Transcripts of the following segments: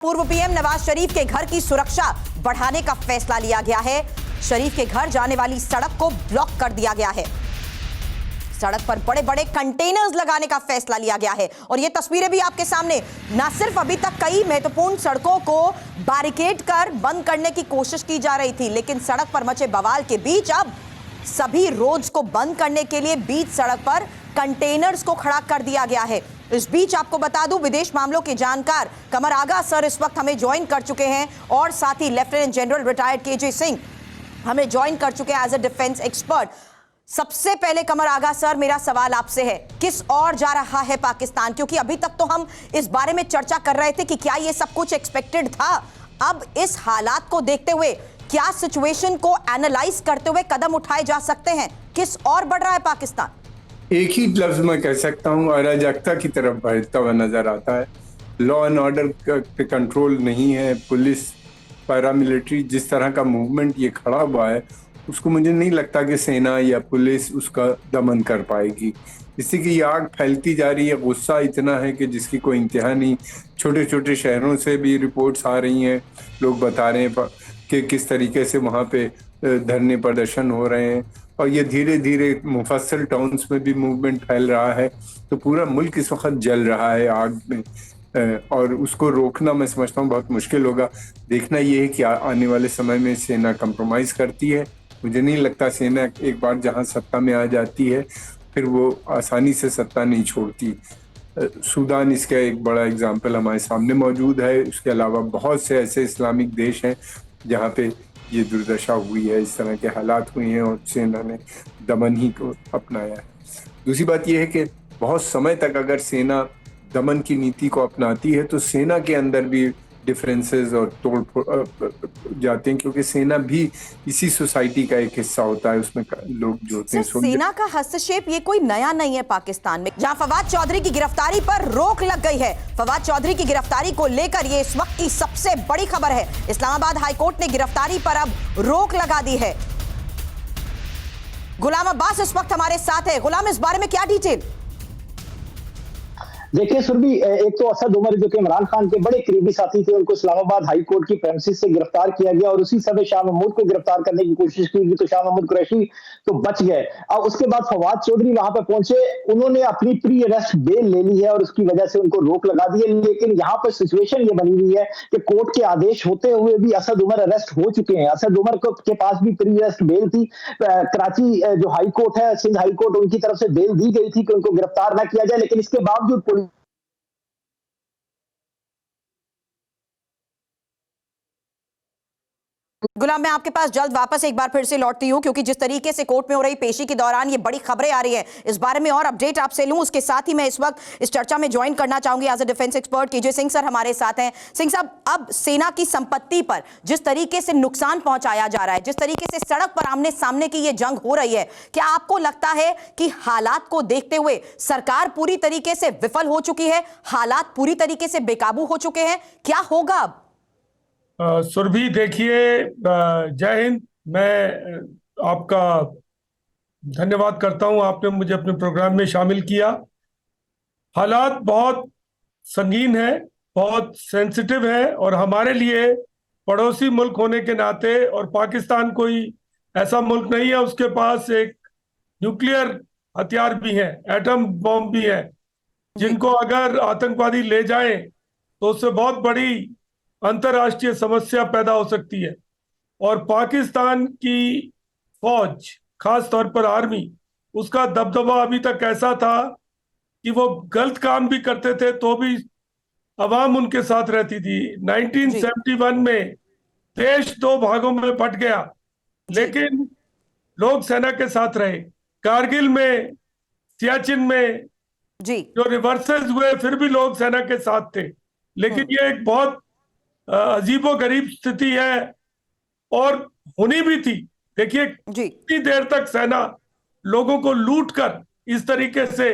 पूर्व पीएम नवाज शरीफ के घर की सुरक्षा बढ़ाने का फैसला लिया गया है। शरीफ के घर जाने वाली सड़क को ब्लॉक कर दिया गया है। सड़क पर बड़े बड़े कंटेनर्स लगाने का फैसला लिया गया है और ये तस्वीरें भी आपके सामने। ना सिर्फ अभी तक कई महत्वपूर्ण सड़कों को बैरिकेड कर बंद करने की कोशिश की जा रही थी, लेकिन सड़क पर मचे बवाल के बीच अब सभी रोड्स को बंद करने के लिए बीच सड़क पर कंटेनर्स को खड़ा कर दिया गया है। इस बीच आपको बता दूं, विदेश मामलों के जानकार कमर आगा सर इस वक्त हमें ज्वाइन कर चुके हैं और साथ ही lieutenant general retired KJ Singh हमें ज्वाइन कर चुके हैं एज अ डिफेंस एक्सपर्ट। सबसे पहले कमर आगा सर, मेरा सवाल आपसे है, किस ओर जा रहा है पाकिस्तान? क्योंकि अभी तक तो हम इस बारे में चर्चा कर रहे थे कि क्या ये सब कुछ एक्सपेक्टेड था। अब इस हालात को देखते हुए क्या सिचुएशन को एनालाइज करते हुए कदम उठाए जा सकते हैं? किस ओर बढ़ रहा है पाकिस्तान? एक ही लफ्ज में कह सकता हूँ, अराजकता की तरफ बढ़ता हुआ नजर आता है। लॉ एंड ऑर्डर पे कंट्रोल नहीं है। पुलिस, पैरामिलिट्री, जिस तरह का मूवमेंट ये खड़ा हुआ है, उसको मुझे नहीं लगता कि सेना या पुलिस उसका दमन कर पाएगी। इससे कि ये आग फैलती जा रही है, गुस्सा इतना है कि जिसकी कोई इंतहा नहीं। छोटे छोटे शहरों से भी रिपोर्ट्स आ रही हैं, लोग बता रहे हैं कि किस तरीके से वहाँ पे धरने प्रदर्शन हो रहे हैं और ये धीरे धीरे मुफस्सल टाउन्स में भी मूवमेंट फैल रहा है। तो पूरा मुल्क इस वक्त जल रहा है आग में और उसको रोकना मैं समझता हूँ बहुत मुश्किल होगा। देखना ये है कि आने वाले समय में सेना कंप्रोमाइज़ करती है। मुझे नहीं लगता सेना एक बार जहाँ सत्ता में आ जाती है फिर वो आसानी से सत्ता नहीं छोड़ती। सूडान इसका एक बड़ा एग्जाम्पल हमारे सामने मौजूद है। उसके अलावा बहुत से ऐसे इस्लामिक देश हैं जहाँ पे ये दुर्दशा हुई है, इस तरह के हालात हुए हैं और सेना ने दमन ही को अपनाया है। दूसरी बात यह है कि बहुत समय तक अगर सेना दमन की नीति को अपनाती है तो सेना के अंदर भी डिफरेंसेस और तोड़ जाते हैं, क्योंकि सेना भी इसी सोसाइटी का एक हिस्सा होता है। उसमें लोग जो होते हैं। सेना का हस्तक्षेप ये कोई नया नहीं है पाकिस्तान में। जहां फवाद चौधरी की गिरफ्तारी पर रोक लग गई है, फवाद चौधरी की गिरफ्तारी को लेकर ये इस वक्त की सबसे बड़ी खबर है। इस्लामाबाद हाईकोर्ट ने गिरफ्तारी पर अब रोक लगा दी है। गुलाम अब्बास इस वक्त हमारे साथ है। गुलाम, इस बारे में क्या डिटेल? देखिए सुरभि, एक तो असद उमर जो कि इमरान खान के बड़े करीबी साथी थे, उनको इस्लामाबाद हाई कोर्ट की प्रेमिसेस से गिरफ्तार किया गया और उसी समय शाह महमूद को गिरफ्तार करने की कोशिश की गई तो शाह महमूद कुरैशी तो बच गए। अब उसके बाद फवाद चौधरी वहां पर पहुंचे, उन्होंने अपनी प्री अरेस्ट बेल ले ली है और उसकी वजह से उनको रोक लगा दी है। लेकिन यहाँ पर सिचुएशन ये बनी हुई है कि कोर्ट के आदेश होते हुए भी असद उमर अरेस्ट हो चुके हैं। असद उमर के पास भी प्री अरेस्ट बेल थी। कराची जो हाई कोर्ट है, सिंध हाई कोर्ट, उनकी तरफ से बेल दी गई थी कि उनको गिरफ्तार न किया जाए, लेकिन इसके बावजूद गुलाम, मैं आपके पास जल्द वापस एक बार फिर से लौटती हूं, क्योंकि जिस तरीके से कोर्ट में हो रही पेशी के दौरान ये बड़ी खबरें आ रही हैं, इस बारे में और अपडेट आपसे लूं। उसके साथ ही मैं इस वक्त इस चर्चा में ज्वाइन करना चाहूंगी as a defence expert KJ Singh sir हमारे साथ हैं। सिंह साहब, अब सेना की संपत्ति पर जिस तरीके से नुकसान पहुंचाया जा रहा है, जिस तरीके से सड़क पर आमने सामने की ये जंग हो रही है, क्या आपको लगता है कि हालात को देखते हुए सरकार पूरी तरीके से विफल हो चुकी है, हालात पूरी तरीके से बेकाबू हो चुके हैं? क्या होगा अब? सुरभि, देखिए, जय हिंद। मैं आपका धन्यवाद करता हूं, आपने मुझे अपने प्रोग्राम में शामिल किया। हालात बहुत संगीन है, बहुत सेंसिटिव है और हमारे लिए पड़ोसी मुल्क होने के नाते, और पाकिस्तान कोई ऐसा मुल्क नहीं है, उसके पास एक न्यूक्लियर हथियार भी है, एटम बॉम्ब भी है, जिनको अगर आतंकवादी ले जाएं तो उससे बहुत बड़ी अंतर्राष्ट्रीय समस्या पैदा हो सकती है। और पाकिस्तान की फौज, खास तौर पर आर्मी, उसका दबदबा अभी तक ऐसा था कि वो गलत काम भी करते थे तो भी अवाम उनके साथ रहती थी। 1971 में देश दो भागों में बट गया, लेकिन लोग सेना के साथ रहे। कारगिल में, सियाचिन में जो रिवर्सेस हुए, फिर भी लोग सेना के साथ थे। लेकिन ये एक बहुत अजीबो गरीब स्थिति है और होनी भी थी। देखिए, कितनी देर तक सेना लोगों को लूट कर इस तरीके से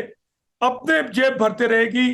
अपने जेब भरते रहेगी,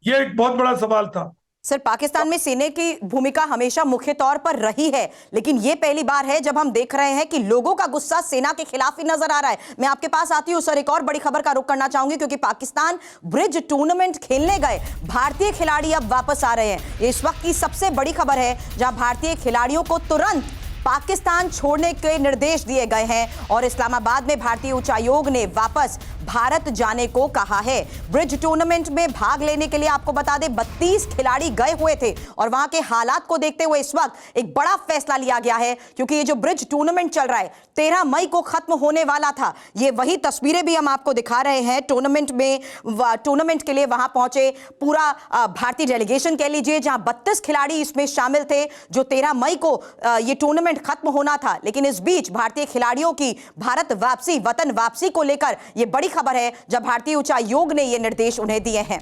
ये एक बहुत बड़ा सवाल था। सर, पाकिस्तान में सेना की भूमिका हमेशा मुख्य तौर पर रही है, लेकिन यह पहली बार है जब हम देख रहे हैं कि लोगों का गुस्सा सेना के खिलाफ ही नजर आ रहा है। मैं आपके पास आती हूं सर, एक और बड़ी खबर का रुख करना चाहूंगी, क्योंकि पाकिस्तान ब्रिज टूर्नामेंट खेलने गए भारतीय खिलाड़ी अब वापस आ रहे हैं। ये इस वक्त की सबसे बड़ी खबर है, जहां भारतीय खिलाड़ियों को तुरंत पाकिस्तान छोड़ने के निर्देश दिए गए हैं और इस्लामाबाद में भारतीय उच्चायोग ने वापस भारत जाने को कहा है। ब्रिज टूर्नामेंट में भाग लेने के लिए आपको बता दें 32 खिलाड़ी गए हुए थे और वहां के हालात को देखते हुए इस वक्त एक बड़ा फैसला लिया गया है, क्योंकि ये जो ब्रिज टूर्नामेंट चल रहा है 13 मई को खत्म होने वाला था। ये वही तस्वीरें भी हम आपको दिखा रहे हैं। टूर्नामेंट के लिए वहां पहुंचे पूरा भारतीय डेलीगेशन कह लीजिए, जहां 32 खिलाड़ी इसमें शामिल थे, जो 13 मई को ये टूर्नामेंट खत्म होना था। लेकिन इस बीच भारतीय खिलाड़ियों की भारत वापसी, वतन वापसी को लेकर यह बड़ी खबर है, जब भारतीय उच्चायोग ने यह निर्देश उन्हें दिए हैं।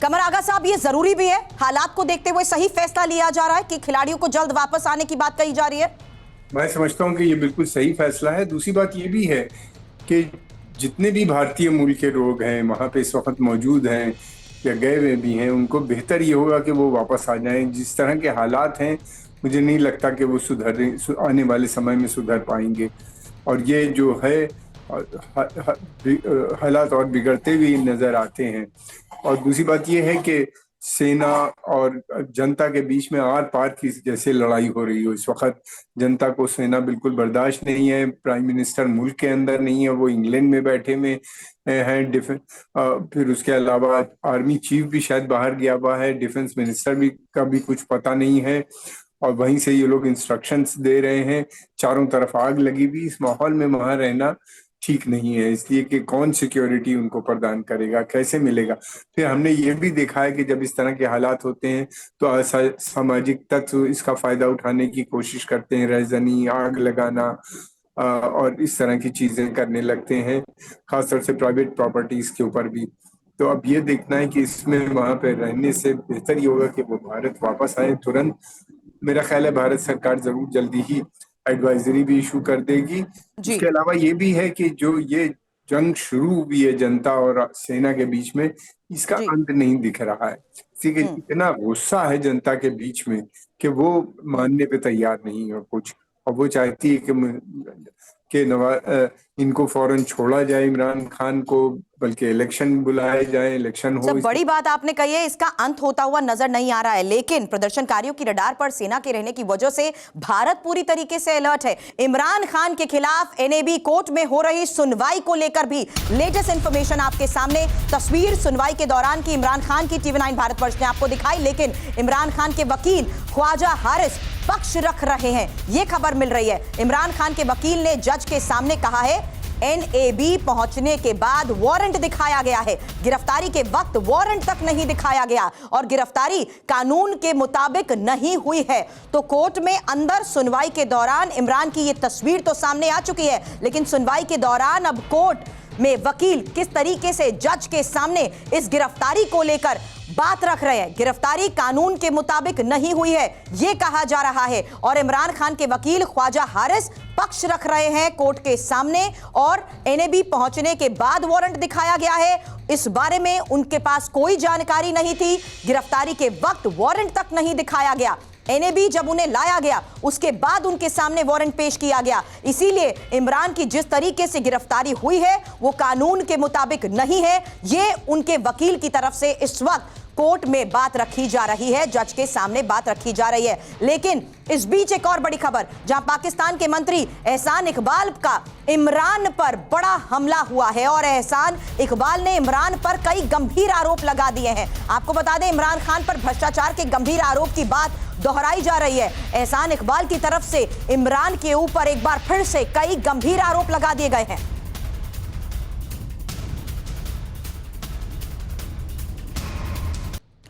कमर आगा साहब, ये जरूरी भी है, हालात को देखते हुए सही फैसला लिया जा रहा है कि खिलाड़ियों को जल्द वापस आने की बात कही जा रही है? मैं समझता हूं कि ये बिल्कुल सही फैसला है। दूसरी बात ये भी है कि जितने भी भारतीय मूल के लोग हैं वहां पे इस वक्त मौजूद हैं या गए हुए भी हैं, उनको बेहतर ये होगा कि वो वापस आ जाएं। जिस तरह के हालात हैं मुझे नहीं लगता कि वो आने वाले समय में सुधर पाएंगे, और ये जो है हालात और बिगड़ते हुए नजर आते हैं। और दूसरी बात ये है कि सेना और जनता के बीच में आर पार की जैसे लड़ाई हो रही हो इस वक्त। जनता को सेना बिल्कुल बर्दाश्त नहीं है। प्राइम मिनिस्टर मुल्क के अंदर नहीं है, वो इंग्लैंड में बैठे में हैं। फिर उसके अलावा आर्मी चीफ भी शायद बाहर गया हुआ है, डिफेंस मिनिस्टर भी का भी कुछ पता नहीं है, और वहीं से ये लोग इंस्ट्रक्शंस दे रहे हैं। चारों तरफ आग लगी हुई, इस माहौल में वहां रहना ठीक नहीं है, इसलिए कि कौन सिक्योरिटी उनको प्रदान करेगा, कैसे मिलेगा। फिर हमने ये भी देखा है कि जब इस तरह के हालात होते हैं तो सामाजिक तत्व इसका फायदा उठाने की कोशिश करते हैं, रेजनी, आग लगाना और इस तरह की चीजें करने लगते हैं, खासतौर से प्राइवेट प्रॉपर्टीज के ऊपर भी। तो अब ये देखना है कि इसमें वहां पे रहने से बेहतर ही होगा कि वो भारत वापस आए तुरंत। मेरा ख्याल है भारत सरकार जरूर जल्दी ही एडवाइजरी भी इशू कर देगी। इसके अलावा ये भी है कि जो ये जंग शुरू हुई है जनता और सेना के बीच में, इसका अंत नहीं दिख रहा है। इतना गुस्सा है जनता के बीच में कि वो मानने पे तैयार नहीं है कुछ, और वो चाहती है कि इनको फौरन छोड़ा जाए इमरान खान को, बल्कि इलेक्शन बुलाए जाए, इलेक्शन हो। बड़ी बात आपने कही है, इसका अंत होता हुआ नजर नहीं आ रहा है, लेकिन प्रदर्शनकारियों की रडार पर सेना के रहने की वजह से भारत पूरी तरीके से अलर्ट है। इमरान खान के खिलाफ एनएबी कोर्ट में हो रही सुनवाई को लेकर भी लेटेस्ट इंफॉर्मेशन आपके सामने। तस्वीर सुनवाई के दौरान की इमरान खान की TV9 भारतवर्ष ने आपको दिखाई, लेकिन इमरान खान के वकील ख्वाजा हारिस पक्ष रख रहे हैं, यह खबर मिल रही है। इमरान खान के वकील ने जज के सामने कहा है एनएबी पहुंचने के बाद वारंट दिखाया गया है, गिरफ्तारी के वक्त वारंट तक नहीं दिखाया गया और गिरफ्तारी कानून के मुताबिक नहीं हुई है। तो कोर्ट में अंदर सुनवाई के दौरान इमरान की यह तस्वीर तो सामने आ चुकी है, लेकिन सुनवाई के दौरान अब कोर्ट में वकील किस तरीके से जज के सामने इस गिरफ्तारी को लेकर बात रख रहे हैं। गिरफ्तारी कानून के मुताबिक नहीं हुई है, यह कहा जा रहा है, और इमरान खान के वकील ख्वाजा हारिस पक्ष रख रहे हैं कोर्ट के सामने, और एनएबी पहुंचने के बाद वारंट दिखाया गया है। इस बारे में उनके पास कोई जानकारी नहीं थी, गिरफ्तारी के वक्त वारंट तक नहीं दिखाया गया। एनएबी जब उन्हें लाया गया उसके बाद उनके सामने वारंट पेश किया गया, इसीलिए इमरान की जिस तरीके से गिरफ्तारी हुई है वो कानून के मुताबिक नहीं है। ये उनके वकील की तरफ से इस वक्त कोर्ट में बात रखी जा रही है, जज के सामने बात रखी जा रही है। लेकिन इस बीच एक और बड़ी खबर, जहां पाकिस्तान के मंत्री एहसान इकबाल का इमरान पर बड़ा हमला हुआ है और एहसान इकबाल ने इमरान पर कई गंभीर आरोप लगा दिए हैं। आपको बता दें, इमरान खान पर भ्रष्टाचार के गंभीर आरोप की बात दोहराई जा रही है। एहसान इकबाल की तरफ से इमरान के ऊपर एक बार फिर से कई गंभीर आरोप लगा दिए गए हैं।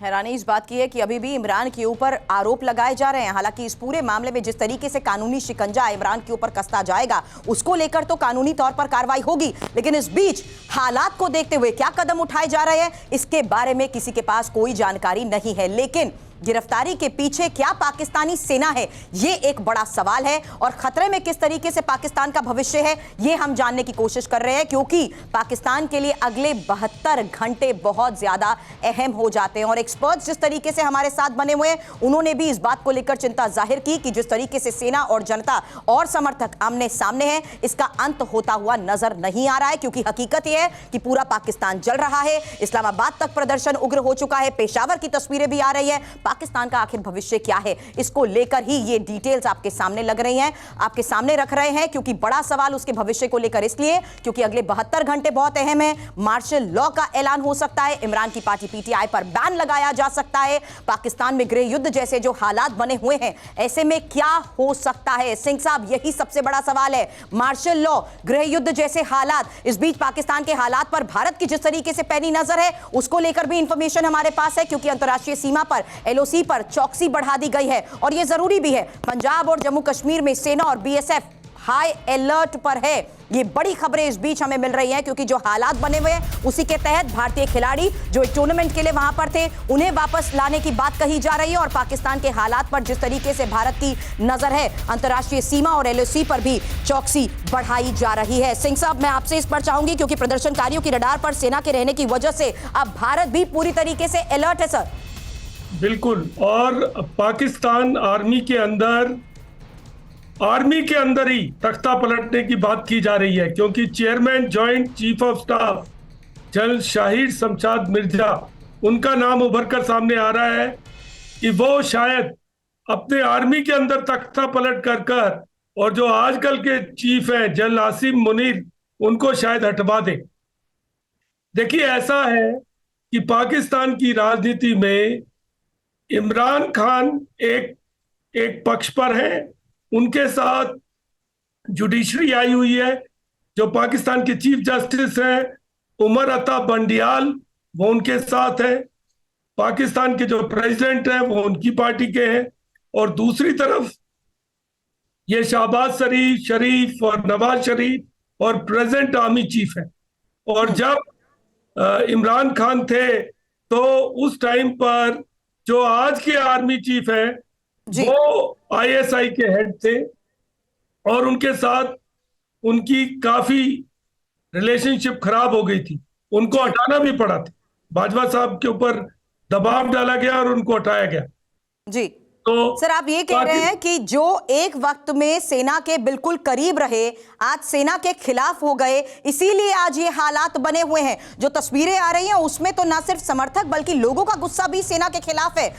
हैरानी इस बात की है कि अभी भी इमरान के ऊपर आरोप लगाए जा रहे हैं। हालांकि इस पूरे मामले में जिस तरीके से कानूनी शिकंजा इमरान के ऊपर कसता जाएगा उसको लेकर तो कानूनी तौर पर कार्रवाई होगी, लेकिन इस बीच हालात को देखते हुए क्या कदम उठाए जा रहे हैं इसके बारे में किसी के पास कोई जानकारी नहीं है। लेकिन गिरफ्तारी के पीछे क्या पाकिस्तानी सेना है, ये एक बड़ा सवाल है। और खतरे में किस तरीके से पाकिस्तान का भविष्य है, ये हम जानने की कोशिश कर रहे हैं, क्योंकि पाकिस्तान के लिए अगले 72 घंटे बहुत ज्यादा अहम हो जाते हैं। और एक्सपर्ट्स जिस तरीके से हमारे साथ बने हुए हैं, उन्होंने भी इस बात को लेकर चिंता जाहिर की कि जिस तरीके से सेना और जनता और समर्थक आमने सामने हैं, इसका अंत होता हुआ नजर नहीं आ रहा है। क्योंकि हकीकत यह है कि पूरा पाकिस्तान जल रहा है, इस्लामाबाद तक प्रदर्शन उग्र हो चुका है, पेशावर की तस्वीरें भी आ रही है। पाकिस्तान का आखिर भविष्य क्या है, इसको लेकर ही ये डिटेल्स आपके सामने लग रही हैं, आपके सामने रख रहे हैं। क्योंकि बड़ा सवाल उसके भविष्य को लेकर इसलिए क्योंकि अगले 72 घंटे बहुत अहम है। मार्शल लॉ का ऐलान हो सकता है, इमरान की पार्टी पीटीआई पर बैन लगाया जा सकता है, पाकिस्तान में गृह युद्ध जैसे जो हालात बने हुए हैं, ऐसे में क्या हो सकता है सिंह साहब, यही सबसे बड़ा सवाल है। मार्शल लॉ, गृह युद्ध जैसे हालात, इस बीच पाकिस्तान के हालात पर भारत की जिस तरीके से पैनी नजर है, उसको लेकर भी इंफॉर्मेशन हमारे पास है। क्योंकि अंतर्राष्ट्रीय सीमा पर एलओसी पर चौकसी बढ़ा दी गई है और यह जरूरी भी है। पंजाब और जम्मू कश्मीर में सेना और बीएसएफ हाई अलर्ट पर है। ये बड़ी खबरें इस बीच हमें मिल रही हैं, क्योंकि जो हालात बने हुए हैं उसी के तहत भारतीय खिलाड़ी जो एक टूर्नामेंट के लिए वहां पर थे, उन्हें वापस लाने की बात कही जा रही है। और पाकिस्तान के हालात पर जिस तरीके से भारत की नजर है, अंतर्राष्ट्रीय सीमा और एलओसी पर भी चौकसी बढ़ाई जा रही है। सिंह साहब, मैं आपसे इस पर चाहूंगी, क्योंकि प्रदर्शनकारियों की रडार पर सेना के रहने की वजह से अब भारत भी पूरी तरीके से अलर्ट है। सर बिल्कुल, और पाकिस्तान आर्मी के अंदर ही तख्ता पलटने की बात की जा रही है। क्योंकि chairman joint chief of staff general Shahid Shamshad Mirza, उनका नाम उभर कर सामने आ रहा है कि वो शायद अपने आर्मी के अंदर तख्ता पलट कर और जो आजकल के चीफ हैं जनरल आसिम मुनीर, उनको शायद हटवा दे। देखिए, ऐसा है कि पाकिस्तान की राजनीति में इमरान खान एक पक्ष पर है, उनके साथ जुडिशरी आई हुई है। जो पाकिस्तान के चीफ जस्टिस हैं उमर अता बंडियाल, वो उनके साथ है। पाकिस्तान के जो प्रेसिडेंट हैं वो उनकी पार्टी के हैं। और दूसरी तरफ ये शहबाज शरीफ और नवाज शरीफ और प्रेजेंट आर्मी चीफ है। और जब इमरान खान थे तो उस टाइम पर जो आज के आर्मी चीफ हैं वो आईएसआई के हेड थे और उनके साथ उनकी काफी रिलेशनशिप खराब हो गई थी, उनको हटाना भी पड़ा था। बाजवा साहब के ऊपर दबाव डाला गया और उनको हटाया गया। जी तो सर, आप ये कह रहे हैं कि जो एक वक्त में सेना के बिल्कुल करीब रहे, आज सेना के खिलाफ हो गए, इसीलिए आज ये हालात बने हुए हैं। जो तस्वीरें आ रही हैं उसमें तो ना सिर्फ समर्थक बल्कि लोगों का गुस्सा भी सेना के खिलाफ है।